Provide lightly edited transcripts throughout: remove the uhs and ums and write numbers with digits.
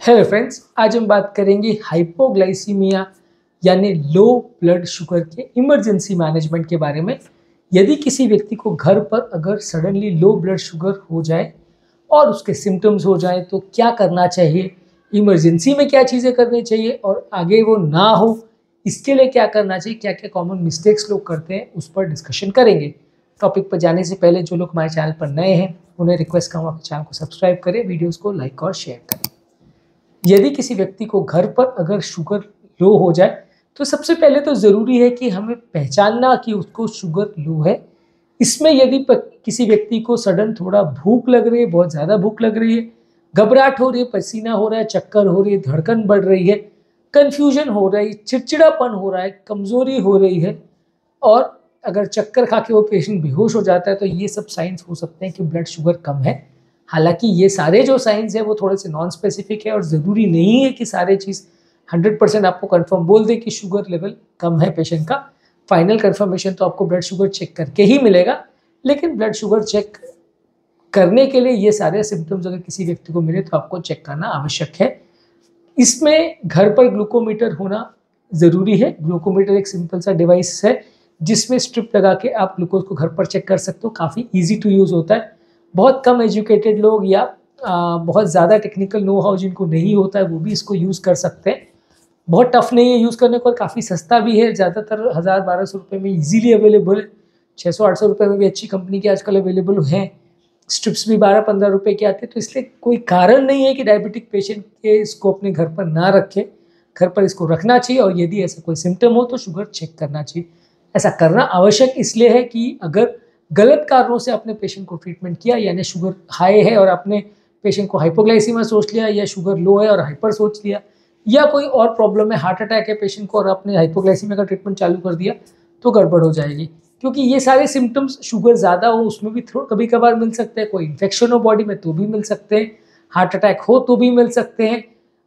Hello friends, आज हम बात करेंगे हाइपोग्लाइसीमिया यानी लो ब्लड शुगर के इमरजेंसी मैनेजमेंट के बारे में। यदि किसी व्यक्ति को घर पर अगर सडनली लो ब्लड शुगर हो जाए और उसके सिम्टम्स हो जाए तो क्या करना चाहिए, इमरजेंसी में क्या चीज़ें करनी चाहिए और आगे वो ना हो इसके लिए क्या करना चाहिए, क्या क्या कॉमन मिस्टेक्स लोग करते हैं उस पर डिस्कशन करेंगे। टॉपिक पर जाने से पहले जो लोग हमारे चैनल पर नए हैं उन्हें रिक्वेस्ट करूँगा कि चैनल को सब्सक्राइब करें, वीडियोज़ को लाइक और शेयर करें। यदि किसी व्यक्ति को घर पर अगर शुगर लो हो जाए तो सबसे पहले तो ज़रूरी है कि हमें पहचानना कि उसको शुगर लो है। इसमें यदि किसी व्यक्ति को सडन थोड़ा भूख लग रही है, बहुत ज़्यादा भूख लग रही है, घबराहट हो रही है, पसीना हो रहा है, चक्कर हो रही है, धड़कन बढ़ रही है, कन्फ्यूजन हो रहा है, चिड़चिड़ापन हो रहा है, कमज़ोरी हो रही है और अगर चक्कर खा के वो पेशेंट बेहोश हो जाता है तो ये सब साइंस हो सकते हैं कि ब्लड शुगर कम है। हालांकि ये सारे जो साइंस है वो थोड़े से नॉन स्पेसिफिक है और ज़रूरी नहीं है कि सारे चीज़ 100% आपको कंफर्म बोल दे कि शुगर लेवल कम है पेशेंट का। फाइनल कंफर्मेशन तो आपको ब्लड शुगर चेक करके ही मिलेगा, लेकिन ब्लड शुगर चेक करने के लिए ये सारे सिम्टम्स अगर किसी व्यक्ति को मिले तो आपको चेक करना आवश्यक है। इसमें घर पर ग्लूकोमीटर होना ज़रूरी है। ग्लूकोमीटर एक सिंपल सा डिवाइस है जिसमें स्ट्रिप लगा के आप ग्लूकोज को घर पर चेक कर सकते हो। काफ़ी ईजी टू यूज़ होता है। बहुत कम एजुकेटेड लोग या बहुत ज़्यादा टेक्निकल नो हाउ जिनको नहीं होता है वो भी इसको यूज़ कर सकते हैं। बहुत टफ नहीं है यूज़ करने को और काफ़ी सस्ता भी है। ज़्यादातर 1000-1200 रुपये में इजीली अवेलेबल है। 600-800 रुपये में भी अच्छी कंपनी के आजकल अवेलेबल हैं। स्ट्रिप्स भी 12-15 रुपये के आते हैं, तो इसलिए कोई कारण नहीं है कि डायबिटिक पेशेंट के इसको अपने घर पर ना रखें। घर पर इसको रखना चाहिए और यदि ऐसा कोई सिम्टम हो तो शुगर चेक करना चाहिए। ऐसा करना आवश्यक इसलिए है कि अगर गलत कारणों से आपने पेशेंट को ट्रीटमेंट किया, यानी शुगर हाई है और आपने पेशेंट को हाइपोग्लाइसीमिया सोच लिया या शुगर लो है और हाइपर सोच लिया, या कोई और प्रॉब्लम है, हार्ट अटैक है पेशेंट को और आपने हाइपोग्लाइसीमिया का ट्रीटमेंट चालू कर दिया तो गड़बड़ हो जाएगी। क्योंकि ये सारे सिम्टम्स शुगर ज़्यादा हो उसमें भी कभी कभार मिल सकते हैं, कोई इन्फेक्शन हो बॉडी में तो भी मिल सकते हैं, हार्ट अटैक हो तो भी मिल सकते हैं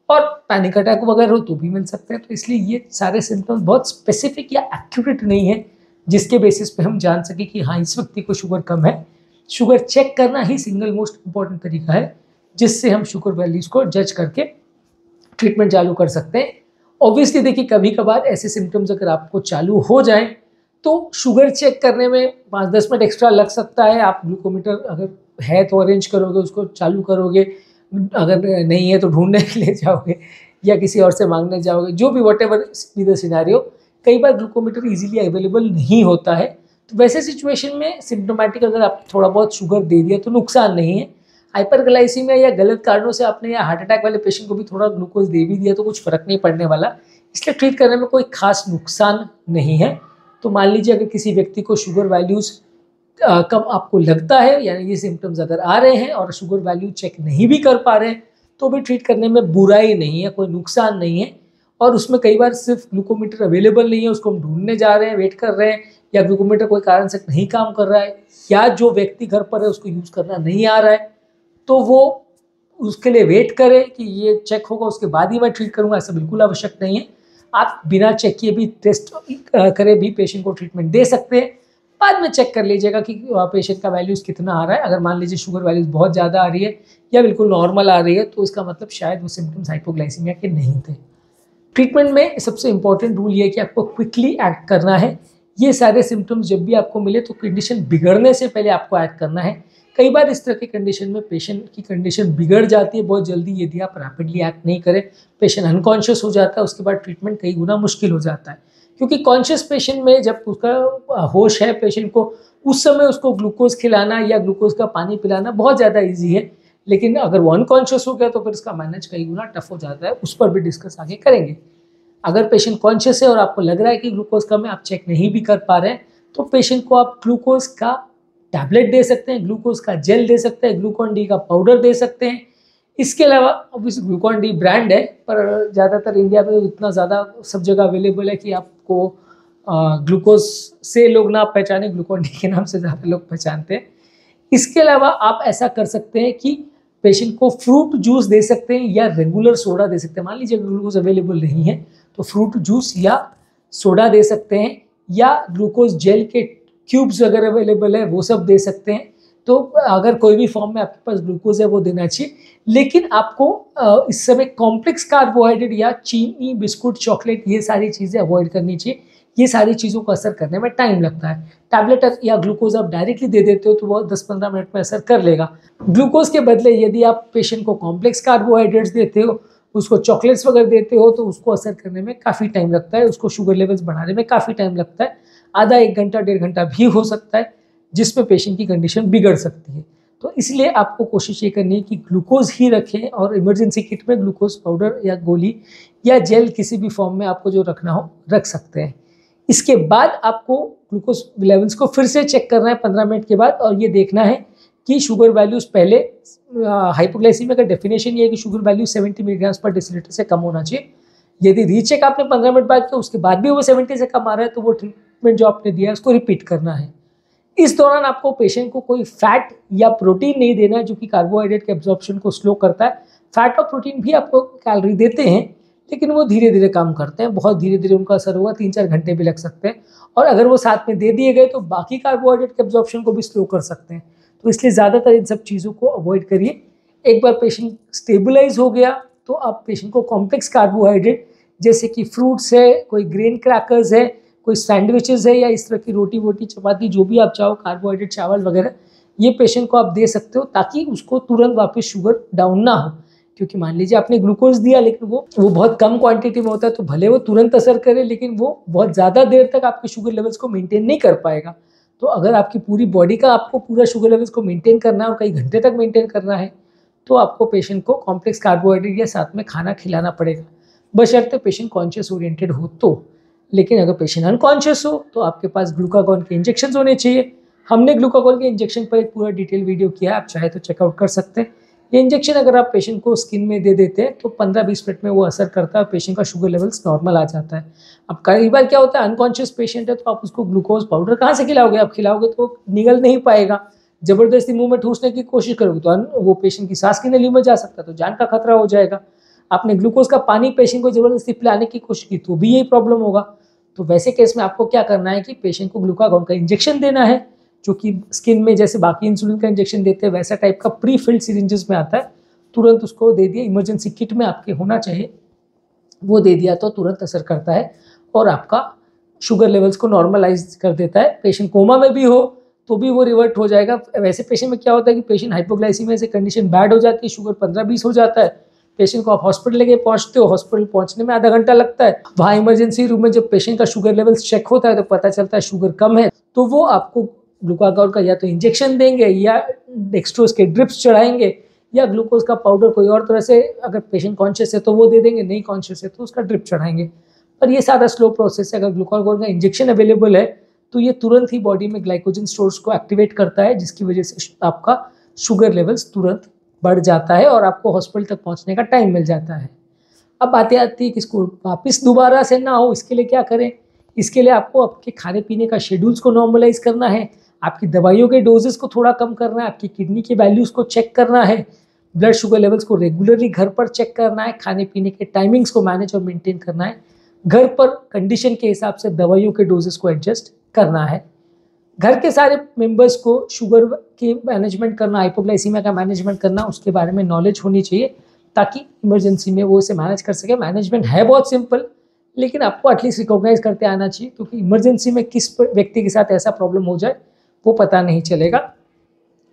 और पैनिक अटैक वगैरह हो तो भी मिल सकते हैं। तो इसलिए ये सारे सिम्टम्स बहुत स्पेसिफिक या एक्यूरेट नहीं है जिसके बेसिस पे हम जान सके कि हाँ इस व्यक्ति को शुगर कम है। शुगर चेक करना ही सिंगल मोस्ट इम्पॉर्टेंट तरीका है जिससे हम शुगर वैल्यूज़ को जज करके ट्रीटमेंट चालू कर सकते हैं। ऑब्वियसली देखिए कभी कभार ऐसे सिम्टम्स अगर आपको चालू हो जाएं तो शुगर चेक करने में 5-10 मिनट एक्स्ट्रा लग सकता है। आप ग्लूकोमीटर अगर है तो अरेंज करोगे, उसको चालू करोगे, अगर नहीं है तो ढूंढने के लिए जाओगे या किसी और से मांगने जाओगे, जो भी what ever be the scenario. कई बार ग्लूकोमीटर इजीली अवेलेबल नहीं होता है, तो वैसे सिचुएशन में सिम्टोमेटिक अगर आप थोड़ा बहुत शुगर दे दिया तो नुकसान नहीं है। हाइपरग्लाइसीमिया या गलत कारणों से आपने या हार्ट अटैक वाले पेशेंट को भी थोड़ा ग्लूकोज दे भी दिया तो कुछ फर्क नहीं पड़ने वाला, इसलिए ट्रीट करने में कोई खास नुकसान नहीं है। तो मान लीजिए अगर किसी व्यक्ति को शुगर वैल्यूज़ कम आपको लगता है, यानी ये सिम्टम्स अगर आ रहे हैं और शुगर वैल्यू चेक नहीं भी कर पा रहे हैं तो भी ट्रीट करने में बुराई नहीं है, कोई नुकसान नहीं है। और उसमें कई बार सिर्फ ग्लूकोमीटर अवेलेबल नहीं है, उसको हम ढूंढने जा रहे हैं, वेट कर रहे हैं, या ग्लूकोमीटर कोई कारण से नहीं काम कर रहा है या जो व्यक्ति घर पर है उसको यूज़ करना नहीं आ रहा है, तो वो उसके लिए वेट करे कि ये चेक होगा उसके बाद ही मैं ट्रीट करूँगा, ऐसा बिल्कुल आवश्यक नहीं है। आप बिना चेक किए भी टेस्ट करे भी पेशेंट को ट्रीटमेंट दे सकते हैं। बाद में चेक कर लीजिएगा कि पेशेंट का वैल्यूज़ कितना आ रहा है। अगर मान लीजिए शुगर वैल्यूज़ बहुत ज़्यादा आ रही है या बिल्कुल नॉर्मल आ रही है तो इसका मतलब शायद वो सिम्टम्स हाइपोग्लाइसीमिया के नहीं थे। ट्रीटमेंट में सबसे इंपॉर्टेंट रूल ये है कि आपको क्विकली एक्ट करना है। ये सारे सिम्टम्स जब भी आपको मिले तो कंडीशन बिगड़ने से पहले आपको एक्ट करना है। कई बार इस तरह की कंडीशन में पेशेंट की कंडीशन बिगड़ जाती है बहुत जल्दी, यदि आप रैपिडली एक्ट नहीं करें, पेशेंट अनकॉन्शियस हो जाता है, उसके बाद ट्रीटमेंट कई गुना मुश्किल हो जाता है। क्योंकि कॉन्शियस पेशेंट में जब उसका होश है पेशेंट को, उस समय उसको ग्लूकोज खिलाना या ग्लूकोज का पानी पिलाना बहुत ज़्यादा ईजी है, लेकिन अगर वो अनकॉन्शियस हो गया तो फिर इसका मैनेज कई गुना टफ हो जाता है। उस पर भी डिस्कस आगे करेंगे। अगर पेशेंट कॉन्शियस है और आपको लग रहा है कि ग्लूकोज कम है, आप चेक नहीं भी कर पा रहे हैं, तो पेशेंट को आप ग्लूकोज का टैबलेट दे सकते हैं, ग्लूकोज का जेल दे सकते हैं, ग्लूकॉन डी का पाउडर दे सकते हैं। इसके अलावा ऑब्वियसली ग्लूकॉन डी ब्रांड है पर ज़्यादातर इंडिया में इतना ज़्यादा सब जगह अवेलेबल है कि आपको ग्लूकोज से लोग ना पहचाने, ग्लूकॉन डी के नाम से ज़्यादा लोग पहचानते हैं। इसके अलावा आप ऐसा कर सकते हैं कि पेशेंट को फ्रूट जूस दे सकते हैं या रेगुलर सोडा दे सकते हैं। मान लीजिए ग्लूकोज अवेलेबल नहीं है तो फ्रूट जूस या सोडा दे सकते हैं, या ग्लूकोज जेल के क्यूब्स अगर अवेलेबल है वो सब दे सकते हैं। तो अगर कोई भी फॉर्म में आपके पास ग्लूकोज है वो देना चाहिए। लेकिन आपको इस समय कॉम्प्लेक्स कार्बोहाइड्रेट या चीनी, बिस्कुट, चॉकलेट ये सारी चीज़ें अवॉइड करनी चाहिए। ये सारी चीज़ों को असर करने में टाइम लगता है। टैबलेट या ग्लूकोज आप डायरेक्टली दे देते हो तो वो 10-15 मिनट में असर कर लेगा। ग्लूकोज के बदले यदि आप पेशेंट को कॉम्प्लेक्स कार्बोहाइड्रेट्स देते हो, उसको चॉकलेट्स वगैरह देते हो, तो उसको असर करने में काफ़ी टाइम लगता है, उसको शुगर लेवल्स बढ़ाने में काफ़ी टाइम लगता है। आधा 1 घंटा 1.5 घंटा भी हो सकता है, जिसमें पेशेंट की कंडीशन बिगड़ सकती है। तो इसलिए आपको कोशिश ये करनी है कि ग्लूकोज ही रखें, और इमरजेंसी किट में ग्लूकोज पाउडर या गोली या जेल किसी भी फॉर्म में आपको जो रखना हो रख सकते हैं। इसके बाद आपको ग्लूकोज लेवल्स को फिर से चेक करना है 15 मिनट के बाद, और ये देखना है कि शुगर वैल्यूज़ पहले हाइपोग्लाइसीमिया का डेफिनेशन ये है कि शुगर वैल्यू 70 मिलीग्राम पर डेसीलीटर से कम होना चाहिए। यदि रीचेक आपने 15 मिनट बाद किया, उसके बाद भी वो 70 से कम आ रहा है, तो वो ट्रीटमेंट जो आपने दिया है उसको रिपीट करना है। इस दौरान आपको पेशेंट को कोई फैट या प्रोटीन नहीं देना है, जो कि कार्बोहाइड्रेट के एब्जॉर्प्शन को स्लो करता है। फैट और प्रोटीन भी आपको कैलोरी देते हैं, लेकिन वो धीरे धीरे काम करते हैं, बहुत धीरे धीरे उनका असर होगा, 3-4 घंटे भी लग सकते हैं। और अगर वो साथ में दे दिए गए तो बाकी कार्बोहाइड्रेट के एब्जॉर्प्शन को भी स्लो कर सकते हैं। तो इसलिए ज़्यादातर इन सब चीज़ों को अवॉइड करिए। एक बार पेशेंट स्टेबलाइज हो गया तो आप पेशेंट को कॉम्प्लेक्स कार्बोहाइड्रेट जैसे कि फ्रूट्स है, कोई ग्रेन क्रैकर्स है, कोई सैंडविचेस है, या इस तरह की रोटी वोटी चपाती जो भी आप चाहो, कार्बोहाइड्रेट चावल वगैरह, ये पेशेंट को आप दे सकते हो, ताकि उसको तुरंत वापस शुगर डाउन ना हो। क्योंकि मान लीजिए आपने ग्लूकोज दिया, लेकिन वो बहुत कम क्वांटिटी में होता है, तो भले वो तुरंत असर करे, लेकिन वो बहुत ज़्यादा देर तक आपके शुगर लेवल्स को मेंटेन नहीं कर पाएगा। तो अगर आपकी पूरी बॉडी का आपको पूरा शुगर लेवल्स को मेंटेन करना है और कई घंटे तक मेंटेन करना है, तो आपको पेशेंट को कॉम्प्लेक्स कार्बोहाइड्रेट या साथ में खाना खिलाना पड़ेगा, बशर्ते पेशेंट कॉन्शियस ओरिएंटेड हो तो। लेकिन अगर पेशेंट अनकॉन्शियस हो तो आपके पास ग्लूकागॉन के इंजेक्शन होने चाहिए। हमने ग्लूकागॉन के इंजेक्शन पर एक पूरा डिटेल वीडियो किया है, आप चाहे तो चेकआउट कर सकते हैं। ये इंजेक्शन अगर आप पेशेंट को स्किन में दे देते हैं तो 15-20 मिनट में वो असर करता है, पेशेंट का शुगर लेवल्स नॉर्मल आ जाता है। अब कई बार क्या होता है, अनकॉन्शियस पेशेंट है तो आप उसको ग्लूकोज पाउडर कहाँ से खिलाओगे? आप खिलाओगे तो निगल नहीं पाएगा, जबरदस्ती मुंह में ठूसने की कोशिश करोगे तो वो पेशेंट की सांस की नली में जा सकता है, तो जान का खतरा हो जाएगा। आपने ग्लूकोज का पानी पेशेंट को जबरदस्ती पिलाने की कोशिश की तो भी यही प्रॉब्लम होगा। तो वैसे केस में आपको क्या करना है कि पेशेंट को ग्लूकागॉन का इंजेक्शन देना है, जो कि स्किन में जैसे बाकी इंसुलिन का इंजेक्शन देते हैं वैसा टाइप का प्री फिल्ड सिरिंजेस में आता है, तुरंत उसको दे दिया। इमरजेंसी किट में आपके होना चाहिए, वो दे दिया तो तुरंत असर करता है और आपका शुगर लेवल्स को नॉर्मलाइज कर देता है। पेशेंट कोमा में भी हो तो भी वो रिवर्ट हो जाएगा। वैसे पेशेंट में क्या होता है कि पेशेंट हाइपोग्लाइसीमिया से कंडीशन बैड हो जाती है, शुगर 15-20 हो जाता है, पेशेंट को आप हॉस्पिटल लेके पहुंचते हो, हॉस्पिटल पहुंचने में आधा घंटा लगता है। वहाँ इमरजेंसी रूम में जब पेशेंट का शुगर लेवल्स चेक होता है तो पता चलता है शुगर कम है, तो वो आपको ग्लूकागॉन का या तो इंजेक्शन देंगे या डेक्सट्रोज के ड्रिप्स चढ़ाएंगे, या ग्लूकोज का पाउडर कोई और तरह से, अगर पेशेंट कॉन्शियस है तो वो दे देंगे, नहीं कॉन्शियस है तो उसका ड्रिप चढ़ाएंगे। पर ये सारा स्लो प्रोसेस है। अगर ग्लूकागॉन का इंजेक्शन अवेलेबल है तो ये तुरंत ही बॉडी में ग्लाइकोजन स्टोर्स को एक्टिवेट करता है, जिसकी वजह से आपका शुगर लेवल्स तुरंत बढ़ जाता है और आपको हॉस्पिटल तक पहुंचने का टाइम मिल जाता है। अब बातें आती है कि इसको वापस दोबारा से ना हो, इसके लिए क्या करें? इसके लिए आपको आपके खाने पीने का शेड्यूल्स को नॉर्मलाइज करना है, आपकी दवाइयों के डोजेस को थोड़ा कम करना है, आपकी किडनी की वैल्यूज़ को चेक करना है, ब्लड शुगर लेवल्स को रेगुलरली घर पर चेक करना है, खाने पीने के टाइमिंग्स को मैनेज और मेंटेन करना है, घर पर कंडीशन के हिसाब से दवाइयों के डोजेस को एडजस्ट करना है। घर के सारे मेंबर्स को शुगर की मैनेजमेंट करना, हाइपोग्लाइसीमिया का मैनेजमेंट करना, उसके बारे में नॉलेज होनी चाहिए, ताकि इमरजेंसी में वो इसे मैनेज कर सके। मैनेजमेंट है बहुत सिंपल, लेकिन आपको एटलीस्ट रिकॉग्नाइज करते आना चाहिए, क्योंकि इमरजेंसी में किस व्यक्ति के साथ ऐसा प्रॉब्लम हो जाए वो पता नहीं चलेगा।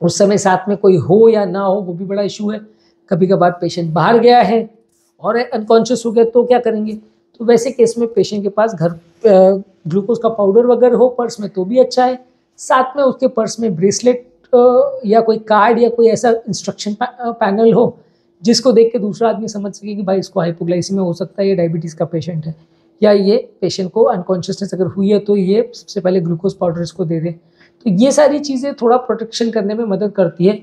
उस समय साथ में कोई हो या ना हो वो भी बड़ा इशू है। कभी कभार पेशेंट बाहर गया है और अनकॉन्शियस हो गया तो क्या करेंगे? तो वैसे केस में पेशेंट के पास घर ग्लूकोज का पाउडर वगैरह हो पर्स में तो भी अच्छा है, साथ में उसके पर्स में ब्रेसलेट या कोई कार्ड या कोई ऐसा इंस्ट्रक्शन पैनल हो जिसको देख के दूसरा आदमी समझ सके कि भाई इसको हाइपोग्लाइसीमिया हो सकता है, ये डायबिटीज़ का पेशेंट है, या ये पेशेंट को अनकॉन्शियसनेस अगर हुई है तो ये सबसे पहले ग्लूकोज पाउडर इसको दे दे। तो ये सारी चीज़ें थोड़ा प्रोटेक्शन करने में मदद करती है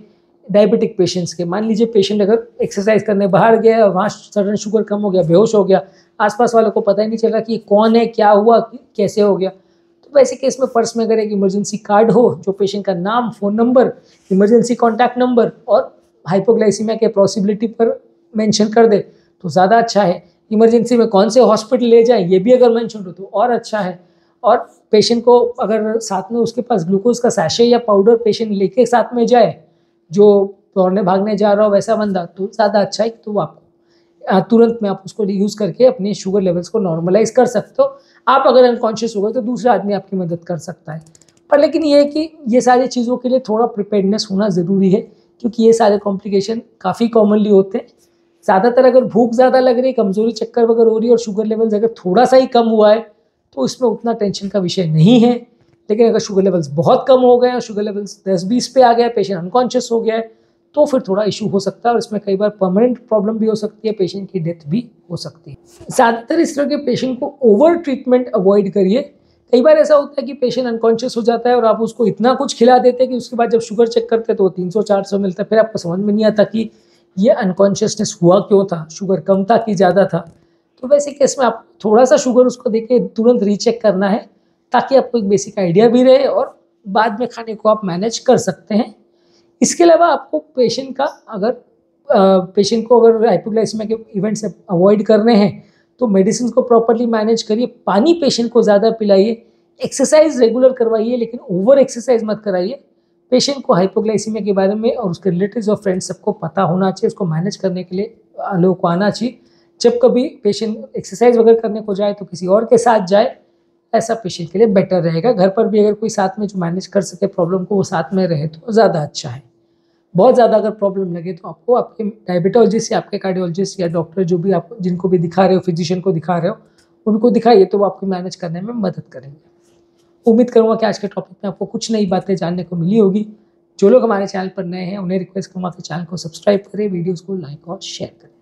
डायबिटिक पेशेंट्स के। मान लीजिए पेशेंट अगर एक्सरसाइज करने बाहर गया और वहाँ सडन शुगर कम हो गया, बेहोश हो गया, आसपास वालों को पता ही नहीं चला कि ये कौन है, क्या हुआ, कैसे हो गया, तो वैसे केस में पर्स में अगर एक इमरजेंसी कार्ड हो जो पेशेंट का नाम, phone number, emergency contact number और हाइपोग्लाइसीमिया के पॉसिबिलिटी पर मेंशन कर दे तो ज़्यादा अच्छा है। इमरजेंसी में कौन से हॉस्पिटल ले जाएं ये भी अगर मेंशन हो तो और अच्छा है। और पेशेंट को अगर साथ में उसके पास ग्लूकोज का सैशे या पाउडर पेशेंट लेके साथ में जाए, जो दौड़ने भागने जा रहा हो वैसा बंदा, तो ज़्यादा अच्छा है। तो आपको तुरंत में आप उसको यूज़ करके अपने शुगर लेवल्स को नॉर्मलाइज कर सकते हो। आप अगर अनकॉन्शियस हो गए तो दूसरा आदमी आपकी मदद कर सकता है। पर लेकिन ये है कि ये सारी चीज़ों के लिए थोड़ा प्रिपेयर्डनेस होना ज़रूरी है, क्योंकि ये सारे कॉम्प्लिकेशन काफ़ी कॉमनली होते हैं। ज़्यादातर अगर भूख ज़्यादा लग रही है, कमज़ोरी चक्कर वगैरह हो रही है और शुगर लेवल्स अगर थोड़ा सा ही कम हुआ है तो इसमें उतना टेंशन का विषय नहीं है। लेकिन अगर शुगर लेवल्स बहुत कम हो गए और शुगर लेवल्स 10-20 पे आ गया, पेशेंट अनकॉन्शियस हो गया है, तो फिर थोड़ा इशू हो सकता है और इसमें कई बार परमानेंट प्रॉब्लम भी हो सकती है, पेशेंट की डेथ भी हो सकती है। ज़्यादातर इस तरह के पेशेंट को ओवर ट्रीटमेंट अवॉइड करिए। कई बार ऐसा होता है कि पेशेंट अनकॉन्शियस हो जाता है और आप उसको इतना कुछ खिला देते हैं कि उसके बाद जब शुगर चेक करते हैं तो 300-400 मिलता है। फिर आपको समझ में नहीं आता कि ये अनकॉन्शियसनेस हुआ क्यों था, शुगर कम था कि ज़्यादा था। तो वैसे केस में आप थोड़ा सा शुगर उसको देके तुरंत रीचेक करना है, ताकि आपको एक बेसिक आइडिया भी रहे और बाद में खाने को आप मैनेज कर सकते हैं। इसके अलावा आपको पेशेंट का अगर पेशेंट को अगर हाइपोग्लाइसीमिया के इवेंट्स अवॉइड करने हैं तो मेडिसिन को प्रॉपरली मैनेज करिए, पानी पेशेंट को ज़्यादा पिलाइए, एक्सरसाइज रेगुलर करवाइए, लेकिन ओवर एक्सरसाइज मत कराइए। पेशेंट को हाइपोग्लाइसीमिया के बारे में और उसके रिलेटिव्स और फ्रेंड्स सबको पता होना चाहिए, उसको मैनेज करने के लिए लोगों को आना चाहिए। जब कभी पेशेंट एक्सरसाइज वगैरह करने को जाए तो किसी और के साथ जाए, ऐसा पेशेंट के लिए बेटर रहेगा। घर पर भी अगर कोई साथ में जो मैनेज कर सके प्रॉब्लम को, वो साथ में रहे तो ज़्यादा अच्छा है। बहुत ज़्यादा अगर प्रॉब्लम लगे तो आपको आपके डायबिटोलॉजिस्ट या आपके कार्डियोलॉजिस्ट या डॉक्टर जो भी आप जिनको भी दिखा रहे हो, फिजिशियन को दिखा रहे हो, उनको दिखाइए, तो वो आपको मैनेज करने में मदद करेंगे। उम्मीद करूँगा कि आज के टॉपिक में आपको कुछ नई बातें जानने को मिली होगी। जो लोग हमारे चैनल पर नए हैं उन्हें रिक्वेस्ट करूँगा कि चैनल को सब्सक्राइब करें, वीडियोज़ को लाइक और शेयर करें।